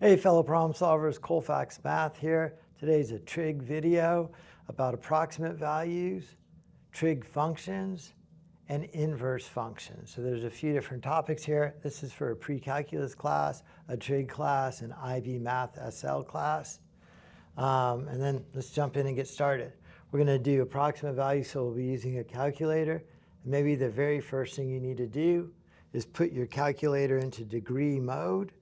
Hey fellow problem solvers, Colfax Math here. Today's a trig video about approximate values, trig functions, and inverse functions. So there's a few different topics here. This is for a pre-calculus class, a trig class, an IB Math SL class. And then let's jump in and get started. We're going to do approximate values, so we'll be using a calculator. And maybe the very first thing you need to do is put your calculator into degree mode.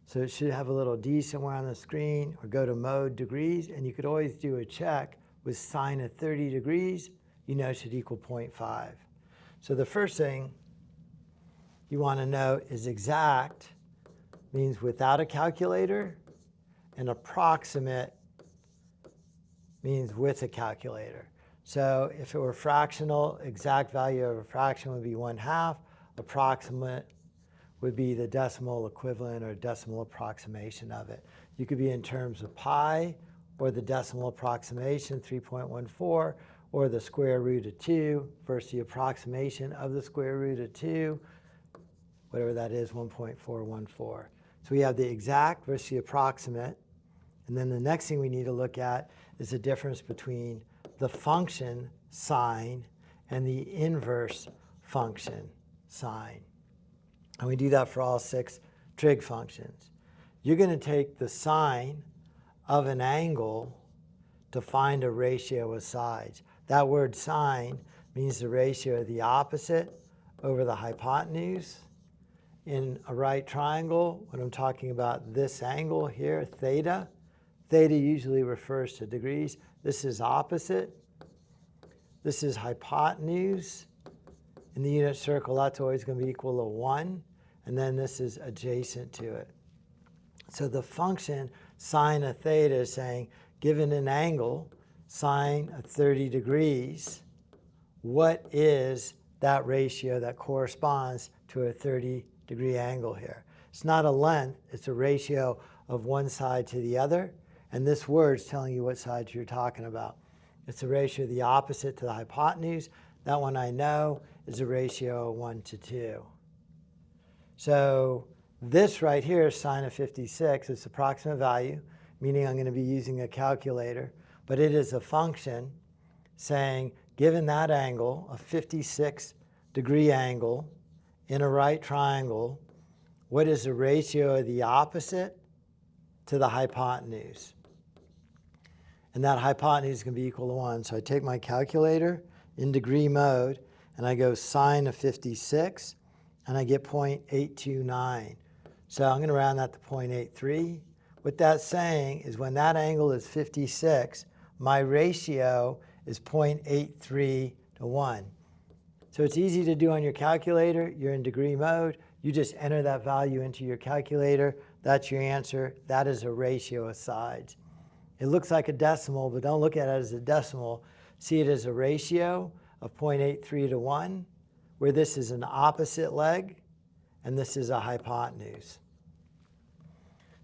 So it should have a little D somewhere on the screen, or go to mode degrees, and you could always do a check with sine of 30 degrees, you know it should equal 0.5. So the first thing you want to know is exact means without a calculator, and approximate means with a calculator. So if it were fractional, exact value of a fraction would be 1/2, approximate would be the decimal equivalent or decimal approximation of it. You could be in terms of pi, or the decimal approximation, 3.14, or the square root of 2 versus the approximation of the square root of 2, whatever that is, 1.414. So we have the exact versus the approximate. And then the next thing we need to look at is the difference between the function sine and the inverse function sine. And we do that for all 6 trig functions. You're going to take the sine of an angle to find a ratio of sides. That word sine means the ratio of the opposite over the hypotenuse. In a right triangle, when I'm talking about this angle here, theta, theta usually refers to degrees. This is opposite. This is hypotenuse. In the unit circle, that's always going to be equal to 1. And then this is adjacent to it. So the function sine of theta is saying, given an angle, sine of 30 degrees, what is that ratio that corresponds to a 30-degree angle here? It's not a length, it's a ratio of one side to the other. And this word's telling you what sides you're talking about. It's a ratio of the opposite to the hypotenuse. That one I know is a ratio of 1 to 2. So this right here is sine of 56. It's approximate value, meaning I'm going to be using a calculator. But it is a function saying, given that angle, a 56-degree angle in a right triangle, what is the ratio of the opposite to the hypotenuse? And that hypotenuse is going to be equal to 1. So I take my calculator in degree mode, and I go sine of 56. And I get 0.829. So I'm going to round that to 0.83. What that's saying is when that angle is 56, my ratio is 0.83 to 1. So it's easy to do on your calculator. You're in degree mode. You just enter that value into your calculator. That's your answer. That is a ratio of sides. It looks like a decimal, but don't look at it as a decimal. See it as a ratio of 0.83 to 1. Where this is an opposite leg, and this is a hypotenuse.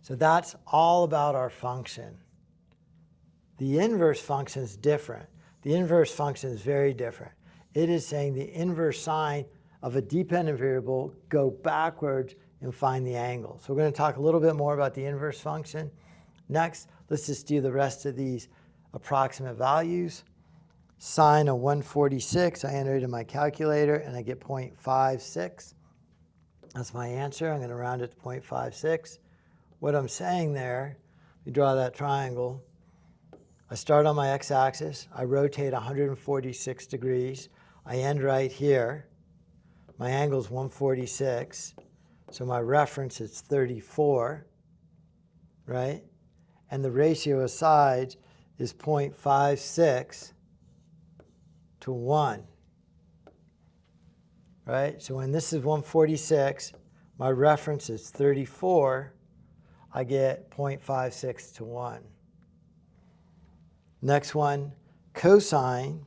So that's all about our function. The inverse function is different. The inverse function is very different. It is saying the inverse sine of a dependent variable, go backwards and find the angle. So we're going to talk a little bit more about the inverse function. Next, let's just do the rest of these approximate values. Sine of 146, I enter it in my calculator, and I get 0.56. That's my answer. I'm going to round it to 0.56. What I'm saying there, we draw that triangle. I start on my x-axis. I rotate 146 degrees. I end right here. My angle is 146. So my reference is 34, right? And the ratio of sides is 0.56. to 1, right? So when this is 146, my reference is 34, I get 0.56 to 1. Next one, cosine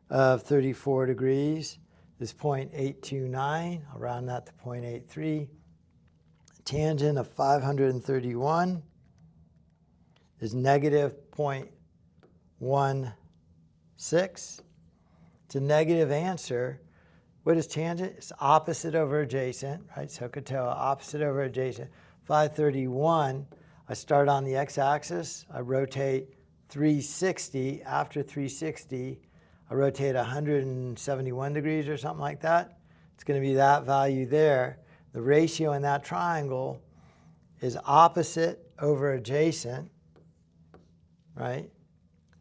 of 34 degrees is 0.829. I'll round that to 0.83. Tangent of 531 is negative 0.16. It's a negative answer. What is tangent? It's opposite over adjacent, right? So cotan, opposite over adjacent. 531, I start on the x-axis, I rotate 360. After 360, I rotate 171 degrees or something like that. It's going to be that value there. The ratio in that triangle is opposite over adjacent, right?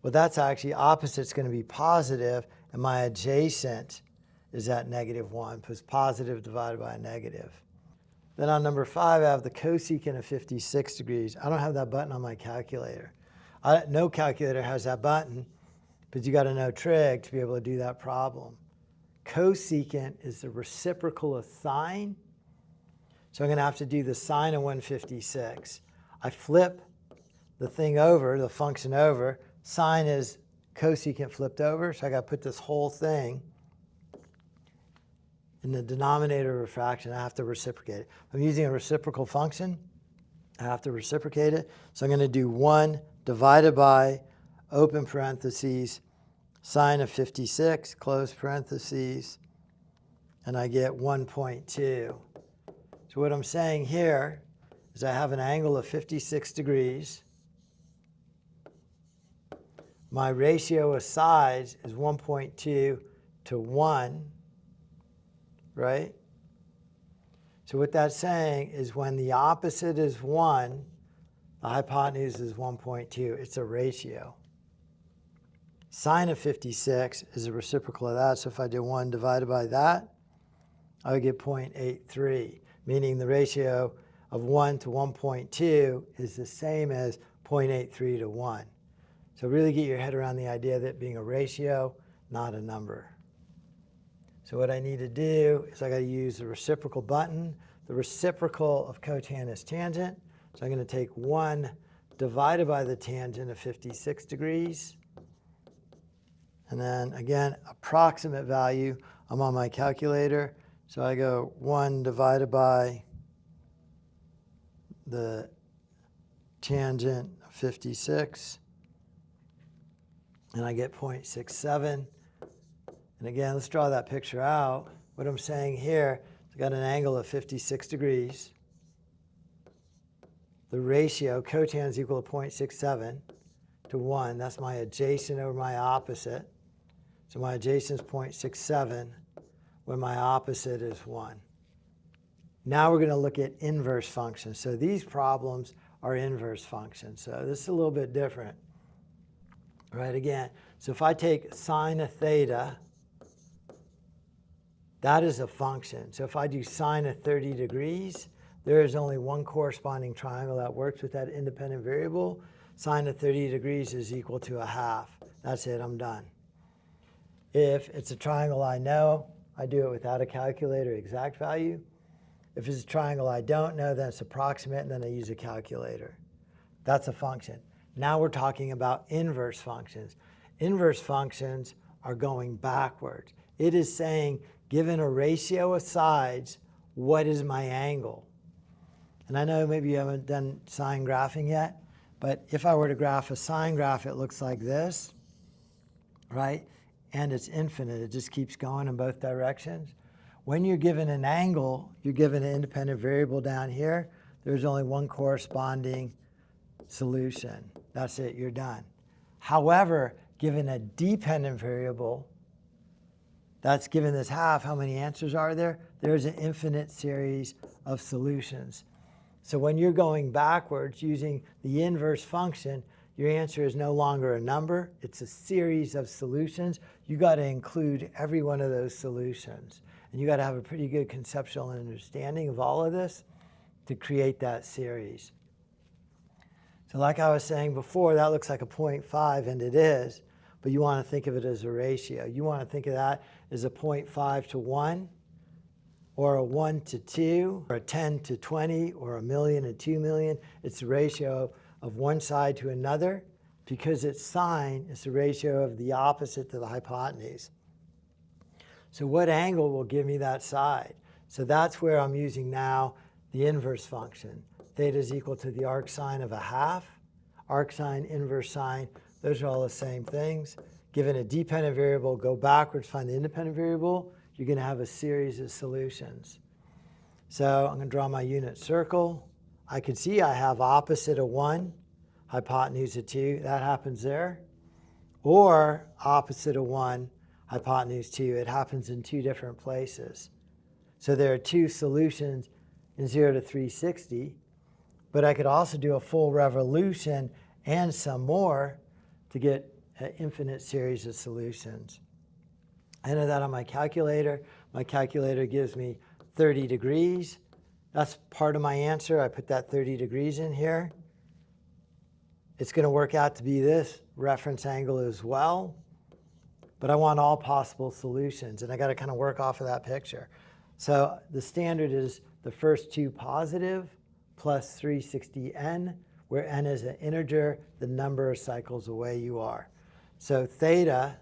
Well, that's actually opposite. It's going to be positive, and my adjacent is at -1, because positive divided by a negative. Then on number 5, I have the cosecant of 56 degrees. I don't have that button on my calculator. No calculator has that button, but you got to know trig to be able to do that problem. Cosecant is the reciprocal of sine. So I'm going to have to do the sine of 156. I flip the thing over, the function over. Sine is cosecant flipped over, so I got to put this whole thing in the denominator of a fraction. I have to reciprocate it. If I'm using a reciprocal function, I have to reciprocate it. So I'm going to do 1 divided by, open parentheses, sine of 56, close parentheses, and I get 1.2. So what I'm saying here is I have an angle of 56 degrees. My ratio of sides is 1.2 to 1, right? So what that's saying is when the opposite is 1, the hypotenuse is 1.2. It's a ratio. Sine of 56 is a reciprocal of that. So if I did 1 divided by that, I would get 0.83, meaning the ratio of 1 to 1.2 is the same as 0.83 to 1. So really get your head around the idea of it being a ratio, not a number. So what I need to do is I got to use the reciprocal button. The reciprocal of cotanus tangent. So I'm going to take 1 divided by the tangent of 56 degrees. And then again, approximate value. I'm on my calculator. So I go 1 divided by the tangent of 56. And I get 0.67. And again, let's draw that picture out. What I'm saying here, I got an angle of 56 degrees. The ratio, cotan is equal to 0.67 to 1. That's my adjacent over my opposite. So my adjacent is 0.67 when my opposite is 1. Now we're going to look at inverse functions. So these problems are inverse functions. So this is a little bit different. Right, again, so if I take sine of theta, that is a function. So if I do sine of 30 degrees, there is only one corresponding triangle that works with that independent variable. Sine of 30 degrees is equal to 1/2. That's it, I'm done. If it's a triangle I know, I do it without a calculator, exact value. If it's a triangle I don't know, then it's approximate, and then I use a calculator. That's a function. Now we're talking about inverse functions. Inverse functions are going backwards. It is saying, given a ratio of sides, what is my angle? And I know maybe you haven't done sine graphing yet, but if I were to graph a sine graph, it looks like this, right? And it's infinite. It just keeps going in both directions. When you're given an angle, you're given an independent variable down here. There's only one corresponding solution. That's it, you're done. However, given a dependent variable, that's given this half, how many answers are there? There's an infinite series of solutions. So when you're going backwards using the inverse function, your answer is no longer a number, it's a series of solutions. You got to include every one of those solutions. And you got to have a pretty good conceptual understanding of all of this to create that series. So like I was saying before, that looks like a 0.5, and it is, but you want to think of it as a ratio. You want to think of that as a 0.5 to 1, or a 1 to 2, or a 10 to 20, or a million to 2 million. It's the ratio of one side to another. Because it's sine, it's the ratio of the opposite to the hypotenuse. So what angle will give me that side? So that's where I'm using now the inverse function. Theta is equal to the arcsine of 1/2. Arcsine, inverse sine, those are all the same things. Given a dependent variable, go backwards, find the independent variable. You're going to have a series of solutions. So I'm going to draw my unit circle. I could see I have opposite of 1, hypotenuse of 2. That happens there. Or opposite of 1, hypotenuse 2. It happens in 2 different places. So there are 2 solutions in 0 to 360. But I could also do a full revolution and some more to get an infinite series of solutions. I enter that on my calculator. My calculator gives me 30 degrees. That's part of my answer. I put that 30 degrees in here. It's going to work out to be this reference angle as well. But I want all possible solutions, and I got to kind of work off of that picture. So the standard is the first 2 positive plus 360n, where n is an integer, the number of cycles away you are. So theta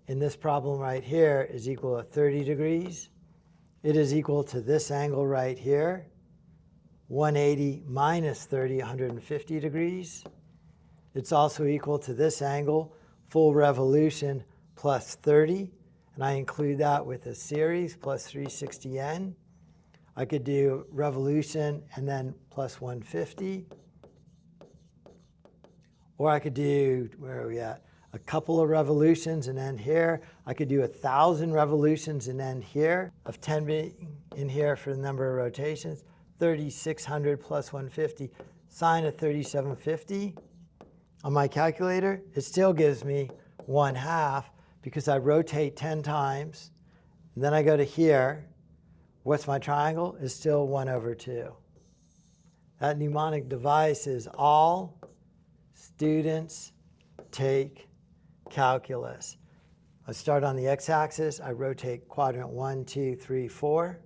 in this problem right here is equal to 30 degrees. It is equal to this angle right here, 180 minus 30, 150 degrees. It's also equal to this angle, full revolution plus 30, and I include that with a series plus 360n. I could do revolution and then plus 150. Or I could do, where are we at? A couple of revolutions and end here. I could do 1,000 revolutions and end here, of 10 being in here for the number of rotations. 3,600 plus 150, sine of 3,750. On my calculator, it still gives me 1/2 because I rotate 10 times. And then I go to here. What's my triangle? It's still 1/2. That mnemonic device is all students take calculus. I start on the x-axis. I rotate quadrant 1, 2, 3, 4.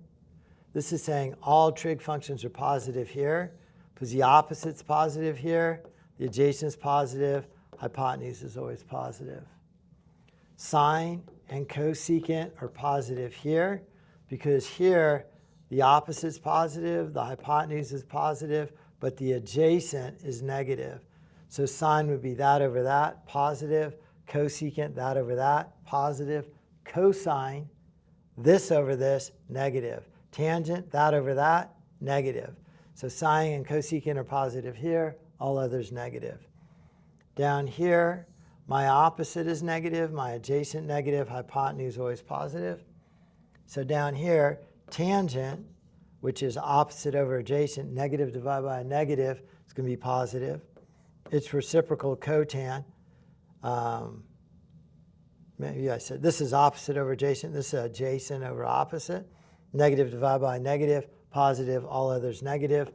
This is saying all trig functions are positive here because the opposite's positive here. The adjacent's positive. Hypotenuse is always positive. Sine and cosecant are positive here because here the opposite's positive, the hypotenuse is positive, but the adjacent is negative. So sine would be that over that, positive. Cosecant, that over that, positive. Cosine, this over this, negative. Tangent, that over that, negative. So sine and cosecant are positive here, all others negative. Down here, my opposite is negative, my adjacent negative, hypotenuse always positive. So down here, tangent, which is opposite over adjacent, negative divided by a negative, it's going to be positive. It's reciprocal cotan. Maybe I said this is opposite over adjacent. This is adjacent over opposite. Negative divided by negative, positive, all others negative.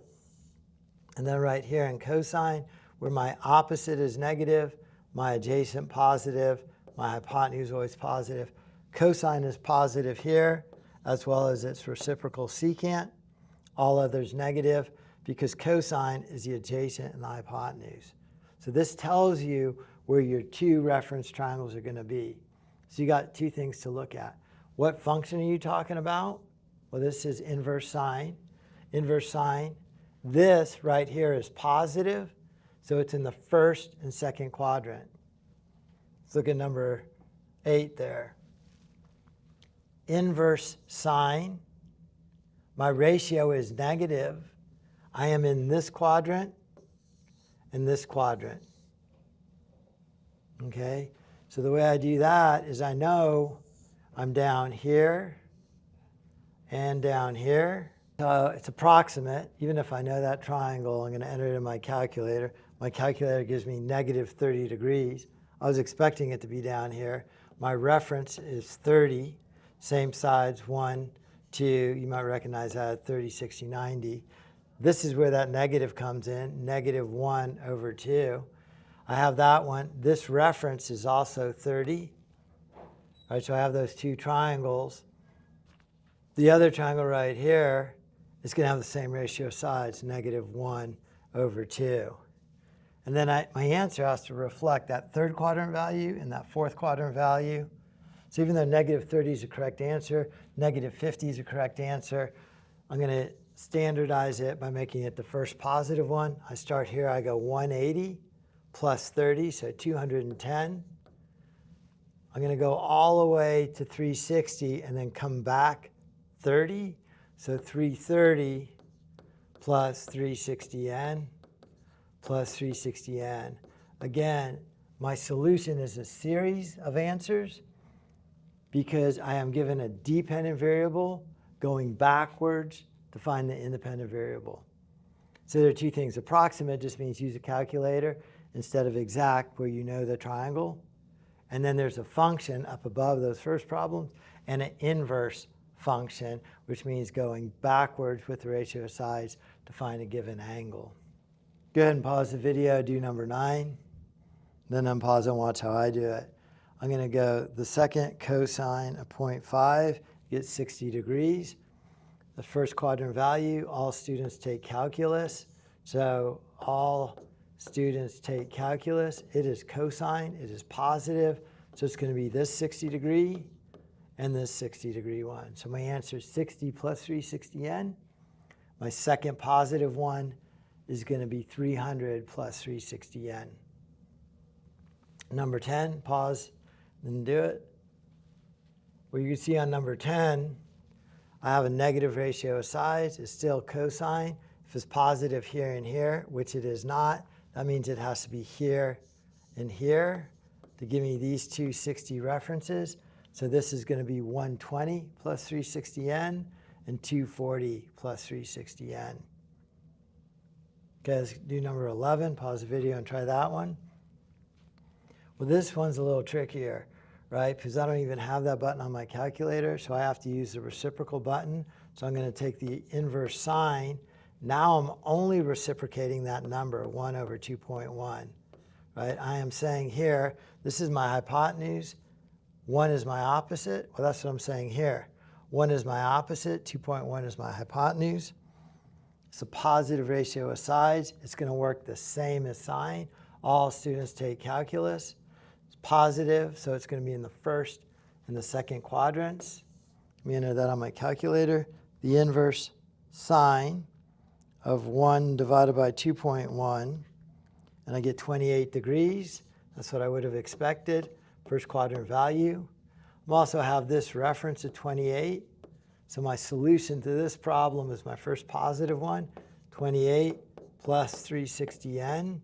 And then right here in cosine, where my opposite is negative, my adjacent positive, my hypotenuse always positive. Cosine is positive here, as well as its reciprocal secant. All others negative, because cosine is the adjacent and the hypotenuse. So this tells you where your 2 reference triangles are going to be. So you got 2 things to look at. What function are you talking about? Well, this is inverse sine. Inverse sine. This right here is positive, so it's in the first and second quadrant. Let's look at number 8 there. Inverse sine. My ratio is negative. I am in this quadrant and this quadrant. Okay? So the way I do that is I know I'm down here and down here. So it's approximate. Even if I know that triangle, I'm going to enter it in my calculator. My calculator gives me negative 30 degrees. I was expecting it to be down here. My reference is 30. Same sides, 1, 2. You might recognize that, 30, 60, 90. This is where that negative comes in, negative 1 over 2. I have that one. This reference is also 30. All right, so I have those 2 triangles. The other triangle right here is going to have the same ratio of sides, negative 1 over 2. And then my answer has to reflect that 3rd quadrant value and that 4th quadrant value. So even though negative 30 is the correct answer, negative 50 is the correct answer, I'm going to standardize it by making it the first positive one. I start here, I go 180 plus 30, so 210. I'm going to go all the way to 360 and then come back 30. So 330 plus 360n plus 360n. Again, my solution is a series of answers because I am given a dependent variable going backwards to find the independent variable. So there are two things. Approximate just means use a calculator instead of exact, where you know the triangle. And then there's a function up above those first problems and an inverse function, which means going backwards with the ratio of sides to find a given angle. Go ahead and pause the video, do number 9. Then unpause and watch how I do it. I'm going to go the second cosine of 0.5, get 60 degrees. The first quadrant value, all students take calculus. So all students take calculus. It is cosine, it is positive. So it's going to be this 60 degree and this 60 degree one. So my answer is 60 plus 360n. My second positive one is going to be 300 plus 360n. Number 10, pause, then do it. Well, you can see on number 10, I have a negative ratio of sides. It's still cosine. If it's positive here and here, which it is not, that means it has to be here and here to give me these two 60 references. So this is going to be 120 plus 360n and 240 plus 360n. Okay, let's do number 11. Pause the video and try that one. Well, this one's a little trickier, right? Because I don't even have that button on my calculator, so I have to use the reciprocal button. So I'm going to take the inverse sine. Now I'm only reciprocating that number, 1 over 2.1, right? I am saying here, this is my hypotenuse. 1 is my opposite. Well, that's what I'm saying here. 1 is my opposite. 2.1 is my hypotenuse. It's a positive ratio of sides. It's going to work the same as sine. All students take calculus. It's positive, so it's going to be in the first and the second quadrants. Let me enter that on my calculator. The inverse sine of 1 divided by 2.1, and I get 28 degrees. That's what I would have expected. First quadrant value. I also have this reference at 28. So my solution to this problem is my first positive one, 28 plus 360n.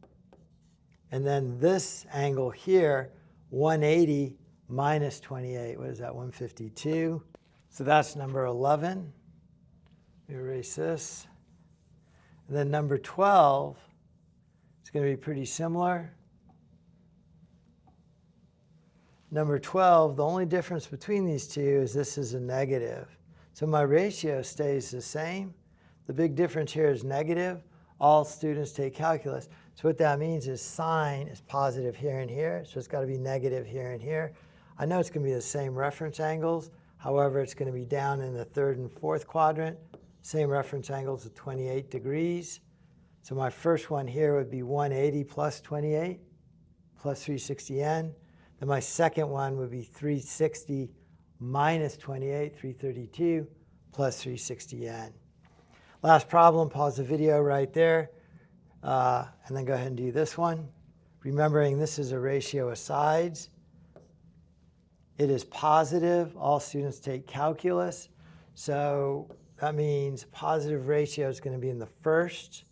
And then this angle here, 180 minus 28. What is that, 152? So that's number 11. Let me erase this. And then number 12 is going to be pretty similar. Number 12, the only difference between these two is this is a negative. So my ratio stays the same. The big difference here is negative. All students take calculus. So what that means is sine is positive here and here. So it's got to be negative here and here. I know it's going to be the same reference angles. However, it's going to be down in the third and fourth quadrant. Same reference angles at 28 degrees. So my first one here would be 180 plus 28 plus 360n. Then my second one would be 360 minus 28, 332, plus 360n. Last problem, pause the video right there, and then go ahead and do this one. Remembering this is a ratio of sides. It is positive. All students take calculus. So that means positive ratio is going to be in the first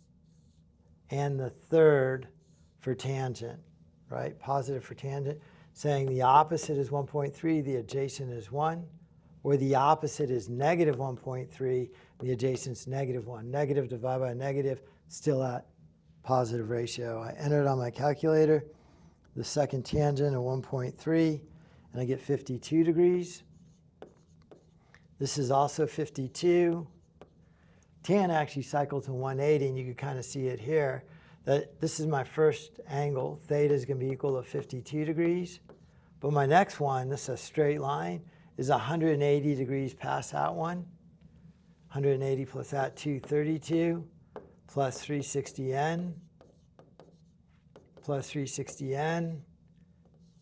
and the third for tangent, right? Positive for tangent. Saying the opposite is 1.3, the adjacent is 1, or the opposite is negative 1.3, the adjacent is negative 1. Negative divided by negative, still at positive ratio. I enter it on my calculator, the second tangent of 1.3, and I get 52 degrees. This is also 52. Tan actually cycled to 180, and you can kind of see it here. That this is my first angle. Theta is going to be equal to 52 degrees. But my next one, this is a straight line, is 180 degrees past that one. 180 plus that, 232, plus 360n, plus 360n.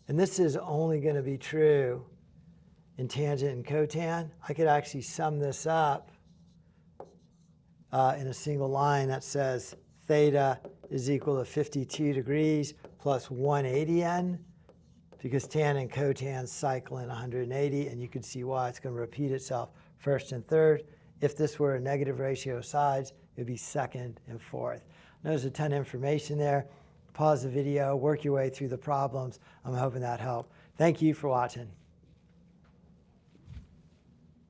And this is only going to be true in tangent and cotan. I could actually sum this up in a single line that says theta is equal to 52 degrees plus 180n, because tan and cotan cycle in 180, and you can see why it's going to repeat itself first and third. If this were a negative ratio of sides, it would be second and fourth. There's a ton of information there. Pause the video, work your way through the problems. I'm hoping that helped. Thank you for watching.